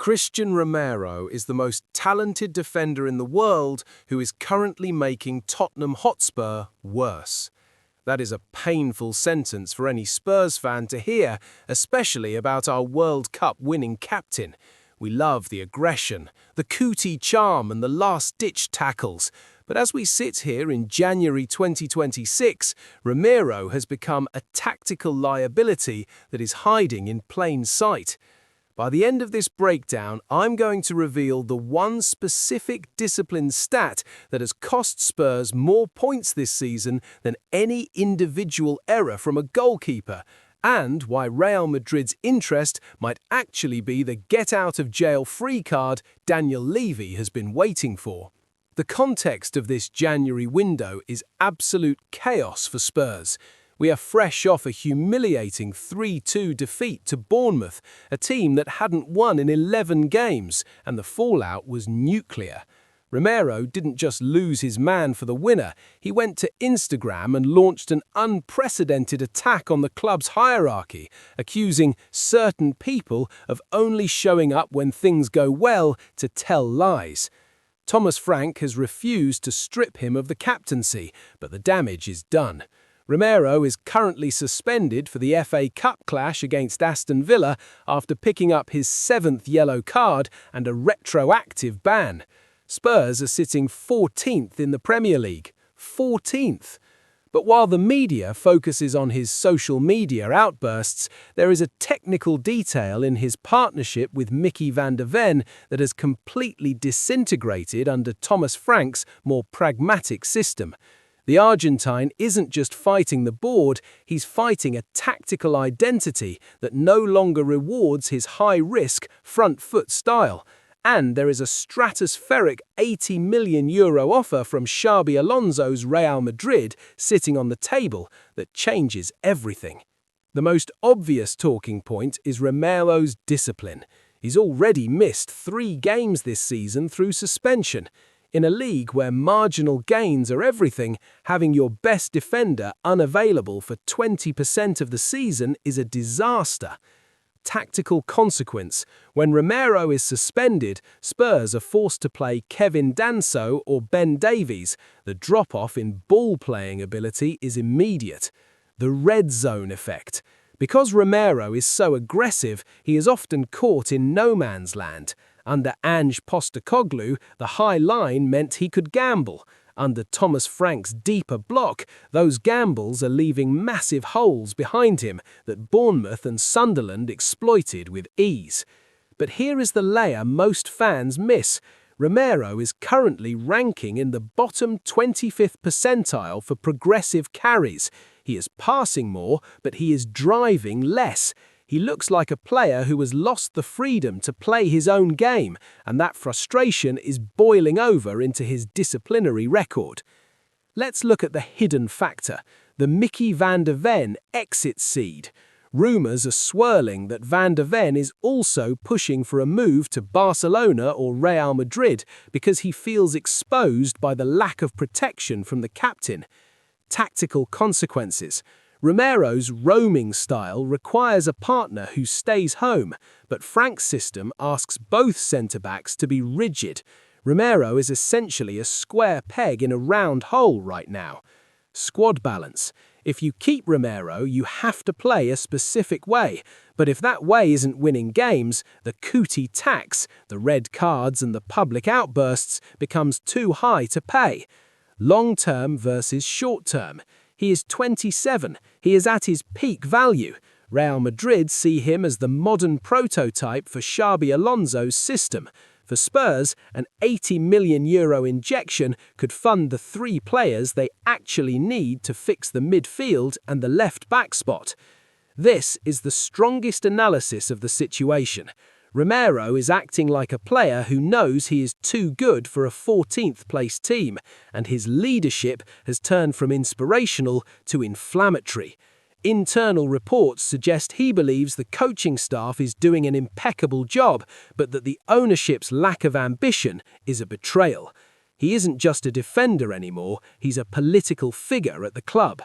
Cristian Romero is the most talented defender in the world who is currently making Tottenham Hotspur worse. That is a painful sentence for any Spurs fan to hear, especially about our World Cup winning captain. We love the aggression, the Cuti charm and the last-ditch tackles. But as we sit here in January 2026, Romero has become a tactical liability that is hiding in plain sight. By the end of this breakdown, I'm going to reveal the one specific discipline stat that has cost Spurs more points this season than any individual error from a goalkeeper, and why Real Madrid's interest might actually be the get-out-of-jail-free card Daniel Levy has been waiting for. The context of this January window is absolute chaos for Spurs. We are fresh off a humiliating 3-2 defeat to Bournemouth, a team that hadn't won in 11 games, and the fallout was nuclear. Romero didn't just lose his man for the winner, he went to Instagram and launched an unprecedented attack on the club's hierarchy, accusing certain people of only showing up when things go well to tell lies. Thomas Frank has refused to strip him of the captaincy, but the damage is done. Romero is currently suspended for the FA Cup clash against Aston Villa after picking up his 7th yellow card and a retroactive ban. Spurs are sitting 14th in the Premier League. 14th! But while the media focuses on his social media outbursts, there is a technical detail in his partnership with Mickey van der Ven that has completely disintegrated under Thomas Frank's more pragmatic system. The Argentine isn't just fighting the board, he's fighting a tactical identity that no longer rewards his high-risk, front-foot style. And there is a stratospheric €80 million offer from Xabi Alonso's Real Madrid sitting on the table that changes everything. The most obvious talking point is Romero's discipline. He's already missed 3 games this season through suspension. In a league where marginal gains are everything, having your best defender unavailable for 20% of the season is a disaster. Tactical consequence. When Romero is suspended, Spurs are forced to play Kevin Danso or Ben Davies. The drop-off in ball-playing ability is immediate. The red zone effect. Because Romero is so aggressive, he is often caught in no man's land. Under Ange Postecoglou, the high line meant he could gamble. Under Thomas Frank's deeper block, those gambles are leaving massive holes behind him that Bournemouth and Sunderland exploited with ease. But here is the layer most fans miss. Romero is currently ranking in the bottom 25th percentile for progressive carries. He is passing more, but he is driving less. He looks like a player who has lost the freedom to play his own game, and that frustration is boiling over into his disciplinary record. Let's look at the hidden factor, the Mickey van der Ven exit seed. Rumours are swirling that van der Ven is also pushing for a move to Barcelona or Real Madrid because he feels exposed by the lack of protection from the captain. Tactical consequences. Romero's roaming style requires a partner who stays home, but Frank's system asks both centre-backs to be rigid. Romero is essentially a square peg in a round hole right now. Squad balance. If you keep Romero, you have to play a specific way, but if that way isn't winning games, the Cuti tax, the red cards and the public outbursts becomes too high to pay. Long-term versus short-term. He is 27. He is at his peak value. Real Madrid see him as the modern prototype for Xabi Alonso's system. For Spurs, an €80 million injection could fund the 3 players they actually need to fix the midfield and the left-back spot. This is the strongest analysis of the situation. Romero is acting like a player who knows he is too good for a 14th place team, and his leadership has turned from inspirational to inflammatory. Internal reports suggest he believes the coaching staff is doing an impeccable job, but that the ownership's lack of ambition is a betrayal. He isn't just a defender anymore, he's a political figure at the club.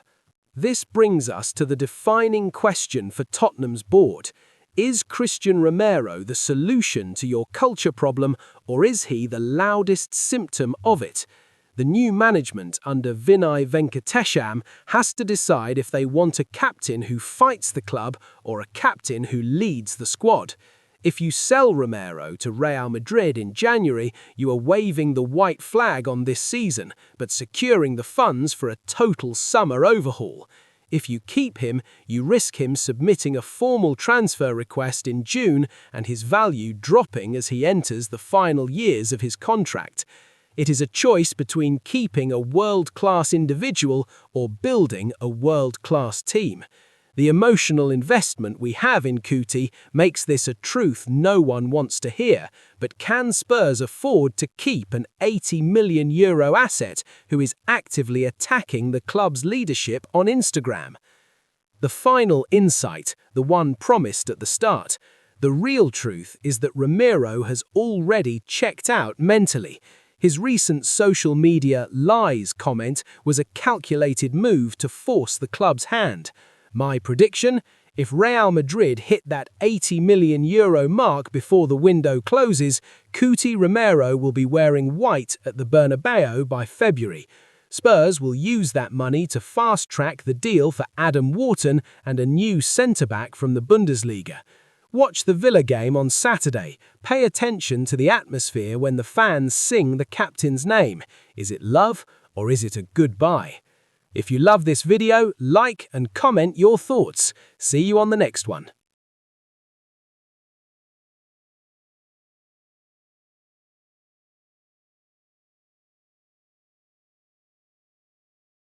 This brings us to the defining question for Tottenham's board. Is Cuti Romero the solution to your culture problem, or is he the loudest symptom of it? The new management under Vinay Venkatesham has to decide if they want a captain who fights the club or a captain who leads the squad. If you sell Romero to Real Madrid in January, you are waving the white flag on this season, but securing the funds for a total summer overhaul. If you keep him, you risk him submitting a formal transfer request in June and his value dropping as he enters the final years of his contract. It is a choice between keeping a world-class individual or building a world-class team. The emotional investment we have in Cuti makes this a truth no one wants to hear, but can Spurs afford to keep an €80 million asset who is actively attacking the club's leadership on Instagram? The final insight, the one promised at the start. The real truth is that Romero has already checked out mentally. His recent social media lies comment was a calculated move to force the club's hand. My prediction? If Real Madrid hit that €80 million mark before the window closes, Cuti Romero will be wearing white at the Bernabeu by February. Spurs will use that money to fast-track the deal for Adam Wharton and a new centre-back from the Bundesliga. Watch the Villa game on Saturday. Pay attention to the atmosphere when the fans sing the captain's name. Is it love or is it a goodbye? If you love this video, like and comment your thoughts. See you on the next one.